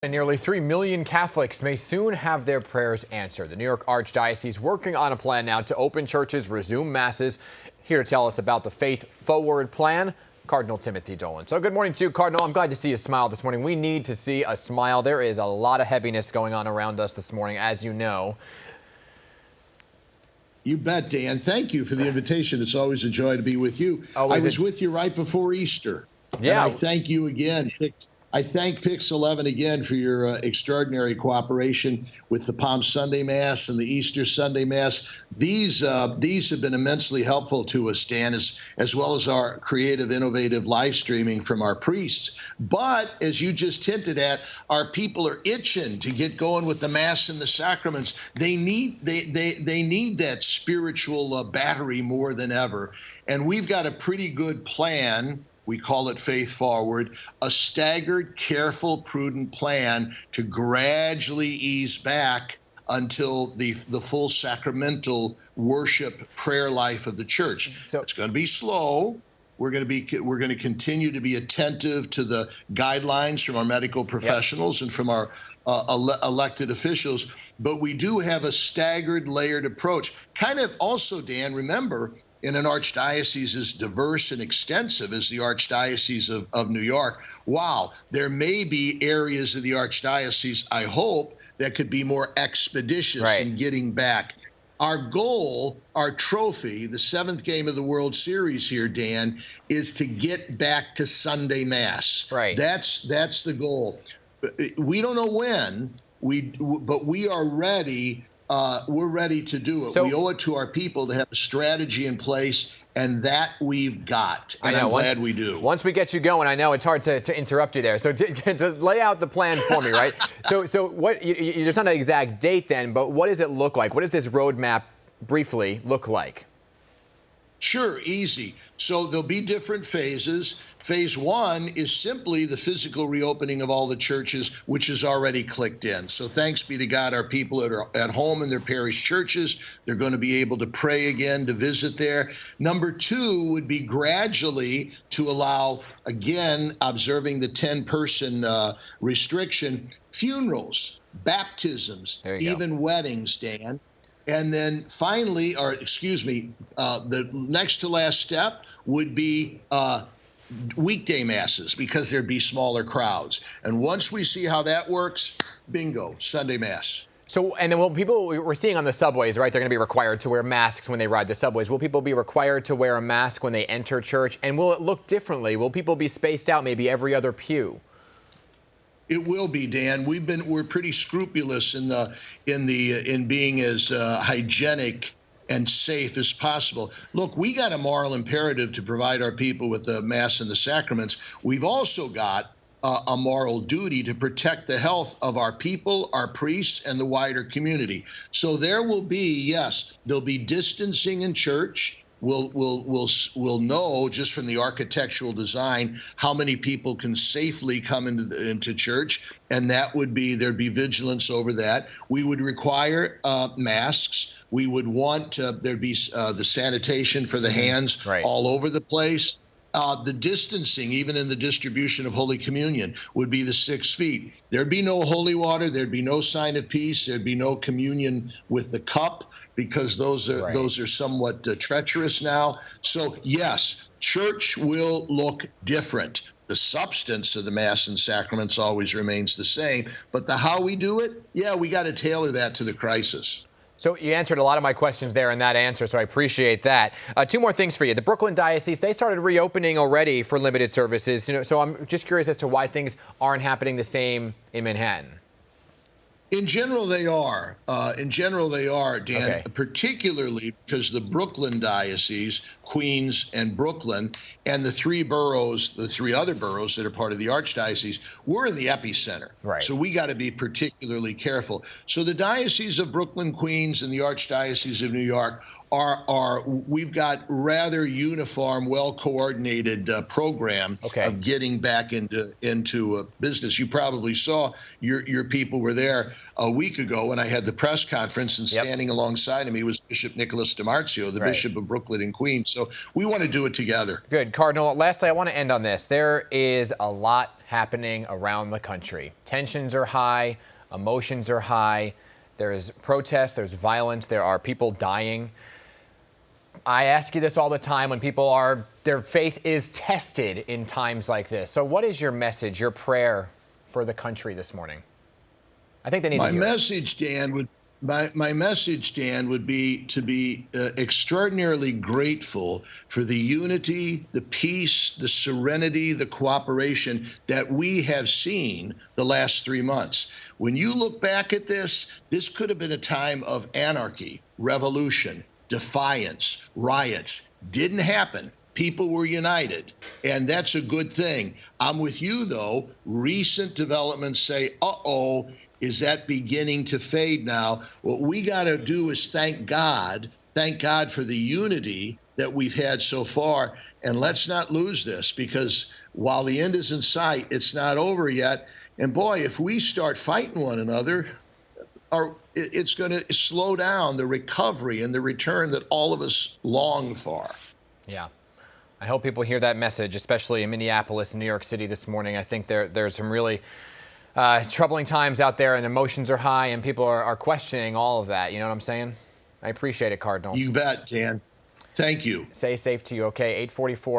And nearly 3 million Catholics may soon have their prayers answered. The New York Archdiocese working on a plan now to open churches, resume masses. Here to tell us about the Faith Forward plan, Cardinal Timothy Dolan. So good morning to you, Cardinal. I'm glad to see a smile this morning. We need to see a smile. There is a lot of heaviness going on around us this morning, as you know. You bet, Dan. Thank you for the invitation. It's always a joy to be with you. I was with you right before Easter. Yeah. And I thank you again. I thank Pix 11 again for your extraordinary cooperation with the Palm Sunday Mass and the Easter Sunday Mass. These have been immensely helpful to us, Dan, as well as our creative, innovative live streaming from our priests. But as you just hinted at, our people are itching to get going with the Mass and the sacraments. They need that spiritual battery more than ever, and we've got a pretty good plan. We call it Faith Forward, a staggered, careful, prudent plan to gradually ease back until the full sacramental worship prayer life of the church. So it's going to be slow. We're going to continue to be attentive to the guidelines from our medical professionals and from our elected officials. But we do have a staggered, layered approach. Kind of also, Dan, remember, in an archdiocese as diverse and extensive as the Archdiocese of New York, wow, there may be areas of the Archdiocese, I hope, that could be more expeditious in getting back. Our goal, our trophy, the 7th game of the World Series here, Dan, is to get back to Sunday Mass. Right. That's the goal. We don't know when, but we are ready. We're ready to do it. So, we owe it to our people to have a strategy in place, and that we've got. And I'm glad we do. Once we get you going, I know it's hard to interrupt you there. So to lay out the plan for me, right? So what? There's not an exact date then, but what does it look like? What does this roadmap briefly look like? Sure, easy. So there'll be different phases. Phase 1 is simply the physical reopening of all the churches, which is already clicked in. So thanks be to God, our people are at home in their parish churches. They're going to be able to pray again, to visit there. Number 2 would be gradually to allow, again, observing the 10-person restriction, funerals, baptisms, even weddings, Dan. And then finally, the next to last step would be weekday masses, because there'd be smaller crowds. And once we see how that works, bingo, Sunday Mass. So, and then people we're seeing on the subways, right? They're going to be required to wear masks when they ride the subways. Will people be required to wear a mask when they enter church? And will it look differently? Will people be spaced out, maybe every other pew? It will be, Dan. We're pretty scrupulous in being as hygienic and safe as possible. Look, we got a moral imperative to provide our people with the Mass and the sacraments. We've also got a moral duty to protect the health of our people, our priests, and the wider community. So there will be, yes, there'll be distancing in church. We'll know just from the architectural design how many people can safely come into church, and there'd be vigilance over that. We would require masks. We would want there'd be the sanitation for the hands all over the place. The distancing, even in the distribution of Holy Communion, would be the 6 feet. There'd be no holy water. There'd be no sign of peace. There'd be no communion with the cup, because those are somewhat treacherous now. So yes, church will look different. The substance of the Mass and sacraments always remains the same, but the how we do it, we got to tailor that to the crisis. So you answered a lot of my questions there in that answer, so I appreciate that. 2 more things for you. The Brooklyn Diocese, they started reopening already for limited services. So I'm just curious as to why things aren't happening the same in Manhattan. In general, they are. Dan, particularly because the Brooklyn Diocese, Queens and Brooklyn, and the 3 other boroughs that are part of the Archdiocese, we're in the epicenter. Right. So we got to be particularly careful. So the Diocese of Brooklyn, Queens, and the Archdiocese of New York we've got rather uniform, well-coordinated program of getting back into business. You probably saw your people were there a week ago when I had the press conference, and standing alongside of me was Bishop Nicholas DiMarzio, the Bishop of Brooklyn and Queens. So we want to do it together. Good. Cardinal, lastly, I want to end on this. There is a lot happening around the country. Tensions are high, emotions are high. There is protest, there's violence, there are people dying. I ask you this all the time when their faith is tested in times like this. So what is your message, your prayer for the country this morning? I think they need to hear My message, Dan, would be to be extraordinarily grateful for the unity, the peace, the serenity, the cooperation that we have seen the last 3 months. When you look back at this could have been a time of anarchy, revolution, defiance, riots. Didn't happen. People were united, and that's a good thing. I'm with you, though. Recent developments say, uh-oh, is that beginning to fade now? What we got to do is thank God for the unity that we've had so far, and let's not lose this, because while the end is in sight, it's not over yet. And boy, if we start fighting one another, it's going to slow down the recovery and the return that all of us long for. Yeah. I hope people hear that message, especially in Minneapolis and New York City this morning. I think there's some really troubling times out there, and emotions are high, and people are questioning all of that. You know what I'm saying? I appreciate it, Cardinal. You bet, Dan. Thank you. Stay safe to you. Okay, 8:44.